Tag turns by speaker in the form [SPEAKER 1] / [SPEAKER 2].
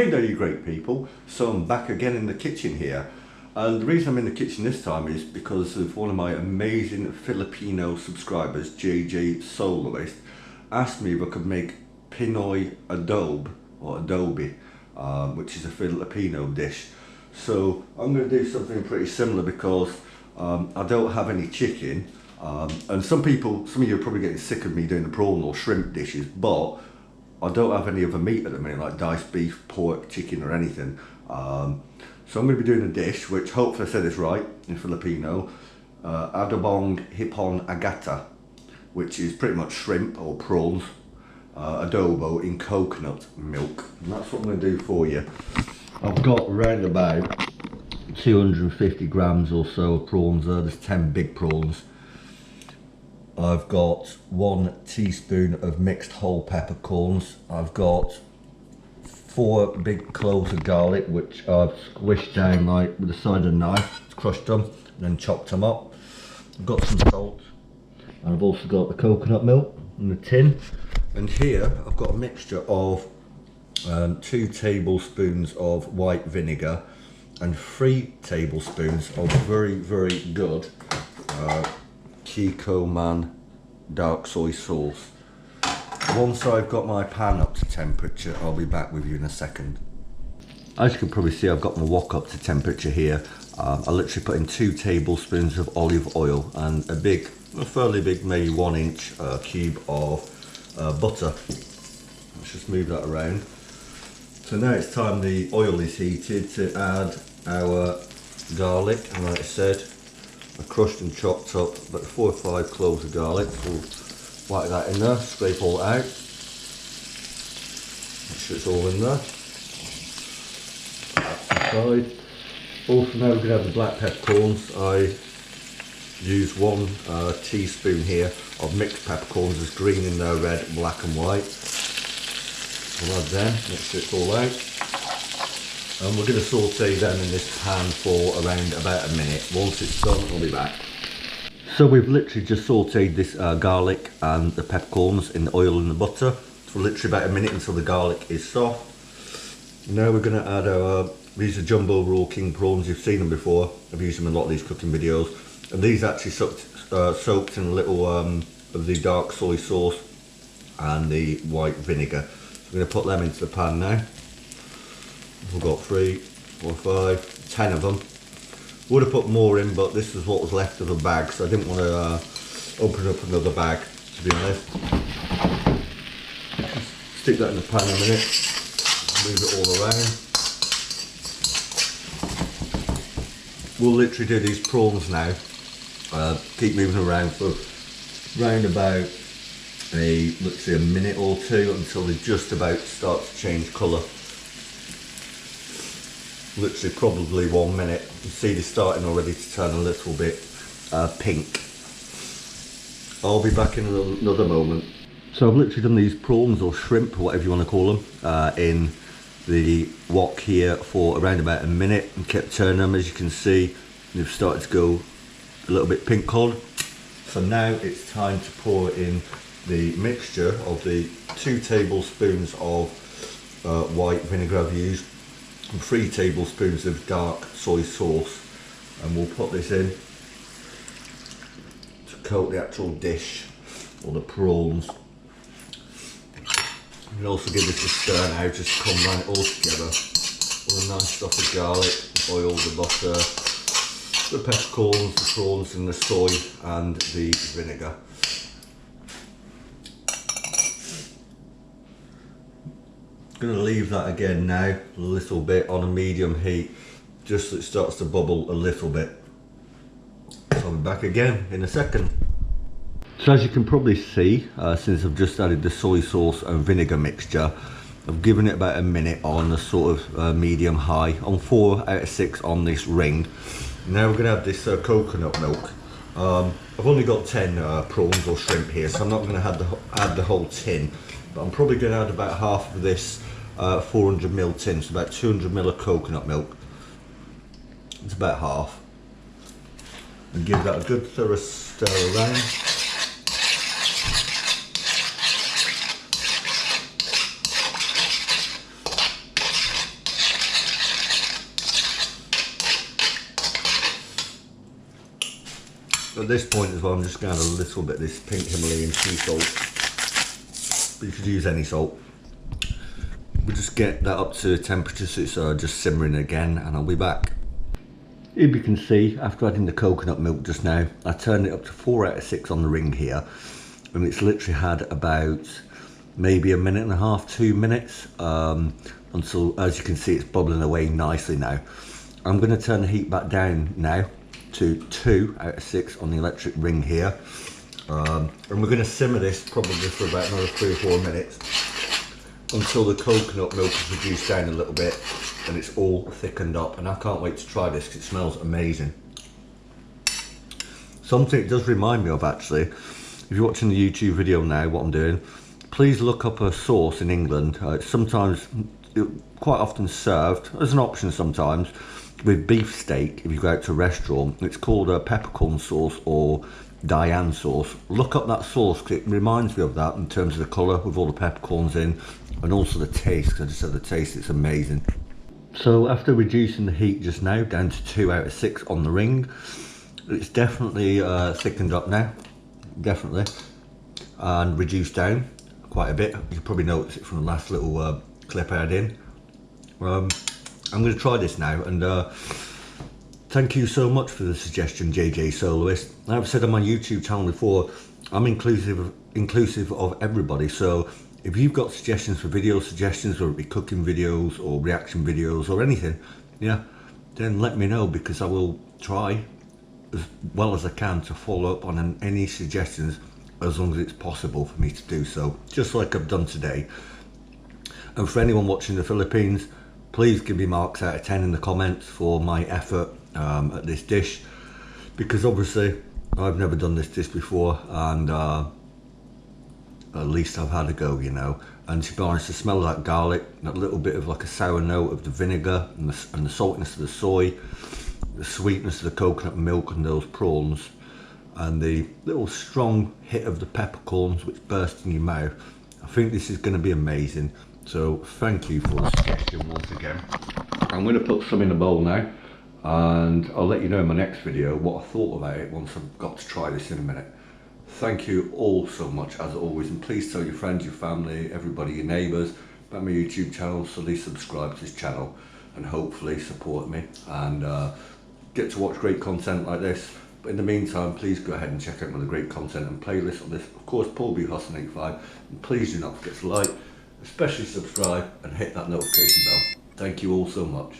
[SPEAKER 1] Hey there you great people, so I'm back again in the kitchen here, and the reason I'm in the kitchen this time is because of one of my amazing Filipino subscribers, JJ Soloist, asked me if I could make Pinoy adobe, which is a Filipino dish. So I'm going to do something pretty similar because I don't have any chicken, and some of you are probably getting sick of me doing the prawn or shrimp dishes, but I don't have any other meat at the minute, like diced beef, pork, chicken or anything. So I'm going to be doing a dish, which hopefully I said this right in Filipino, Adobong, Hipon, Gata, which is pretty much shrimp or prawns, adobo in coconut milk. And that's what I'm going to do for you. I've got around about 250 grams or so of prawns there. There's 10 big prawns. I've got 1 teaspoon of mixed whole peppercorns. I've got 4 big cloves of garlic, which I've squished down like with the side of a knife, crushed them, and then chopped them up. I've got some salt, and I've also got the coconut milk in the tin. And here I've got a mixture of 2 tablespoons of white vinegar and 3 tablespoons of very, very good Kiko dark soy sauce. Once I've got my pan up to temperature, I'll be back with you in a second. As you can probably see, I've got my wok up to temperature here. I literally put in 2 tablespoons of olive oil and a fairly big, maybe 1 inch cube of butter. Let's just move that around. So now it's time the oil is heated to add our garlic, and like I said, I crushed and chopped up about 4 or 5 cloves of garlic. So we'll whack that in there, scrape all out. Make sure it's all in there. That's aside. Also now we're going to have the black peppercorns. I use 1 teaspoon here of mixed peppercorns. There's green in there, red, black and white. We'll add them, make sure it's all out. And we're going to saute them in this pan for around about a minute. Once it's done, I'll be back. So we've literally just sauteed this garlic and the peppercorns in the oil and the butter for literally about a minute until the garlic is soft. Now we're going to add our, these are Jumbo Raw King prawns. You've seen them before. I've used them in a lot of these cooking videos. And these actually soaked in a little of the dark soy sauce and the white vinegar. So we're going to put them into the pan now. We've got 3, 4, 5, 10 of them. Would have put more in, but this is what was left of the bag, so I didn't want to open up another bag, to be honest. Stick that in the pan a minute, move it all around. We'll literally do these prawns now. Keep moving around for round about let's say a minute or 2 until they just about start to change colour. Literally probably 1 minute. You see they're starting already to turn a little bit pink. I'll be back in another moment. So I've literally done these prawns or shrimp, or whatever you want to call them, in the wok here for around about a minute, and kept turning them. As you can see, they've started to go a little bit pink coloured. So now it's time to pour in the mixture of the 2 tablespoons of white vinegar I've used, and 3 tablespoons of dark soy sauce, and we'll put this in to coat the actual dish or the prawns. You can also give this a stir now, just combine it all together with a nice stuff of garlic, the oil, the butter, the peppercorns, the prawns and the soy and the vinegar. Going to leave that again now a little bit on a medium heat, just so it starts to bubble a little bit. So I'll be back again in a second. So as you can probably see, since I've just added the soy sauce and vinegar mixture, I've given it about a minute on a sort of medium high, on 4 out of 6 on this ring. Now we're going to have this coconut milk. I've only got 10 prawns or shrimp here, so I'm not going to add the whole tin, but I'm probably going to add about half of this 400ml tin, so about 200ml of coconut milk. It's about half. And give that a good thorough stir around. At this point as well, I'm just going to add a little bit of this pink Himalayan sea salt. But you could use any salt. We'll just get that up to temperature so it's just simmering again, and I'll be back. If you can see, after adding the coconut milk just now, I turned it up to 4 out of 6 on the ring here, and it's literally had about maybe a minute and a half, 2 minutes, until, as you can see, it's bubbling away nicely now. I'm going to turn the heat back down now to 2 out of 6 on the electric ring here, and we're going to simmer this probably for about another 3 or 4 minutes until the coconut milk is reduced down a little bit and it's all thickened up. And I can't wait to try this because it smells amazing. Something it does remind me of, actually, if you're watching the YouTube video now, what I'm doing, please look up a sauce in England. It's sometimes, quite often served as an option sometimes with beef steak if you go out to a restaurant. It's called a peppercorn sauce or Diane sauce. Look up that sauce because it reminds me of that in terms of the colour with all the peppercorns in, and also the taste, because I just said the taste, it's amazing. So after reducing the heat just now down to 2 out of 6 on the ring, it's definitely thickened up now, definitely, and reduced down quite a bit. You can probably notice it from the last little clip I had in. I'm going to try this now, and thank you so much for the suggestion, JJ Soloist. I've said on my YouTube channel before, I'm inclusive of everybody, so if you've got suggestions for video suggestions, whether it be cooking videos or reaction videos or anything, yeah, then let me know, because I will try as well as I can to follow up on any suggestions as long as it's possible for me to do so, just like I've done today. And for anyone watching the Philippines, please give me marks out of 10 in the comments for my effort at this dish, because obviously I've never done this dish before, and at least I've had a go, you know. And to be honest, the smell of that garlic, that little bit of like a sour note of the vinegar, and the saltiness of the soy, the sweetness of the coconut milk and those prawns, and the little strong hit of the peppercorns which burst in your mouth, I think this is going to be amazing. So thank you for the suggestion once again. I'm going to put some in a bowl now, and I'll let you know in my next video what I thought about it once I've got to try this in a minute. Thank you all so much as always, and please tell your friends, your family, everybody, your neighbours about my YouTube channel, so they subscribe to this channel and hopefully support me and get to watch great content like this. But in the meantime, please go ahead and check out my great content and playlist on this, of course, Paulbhustlin85, and please do not forget to like, especially subscribe, and hit that notification bell. Thank you all so much.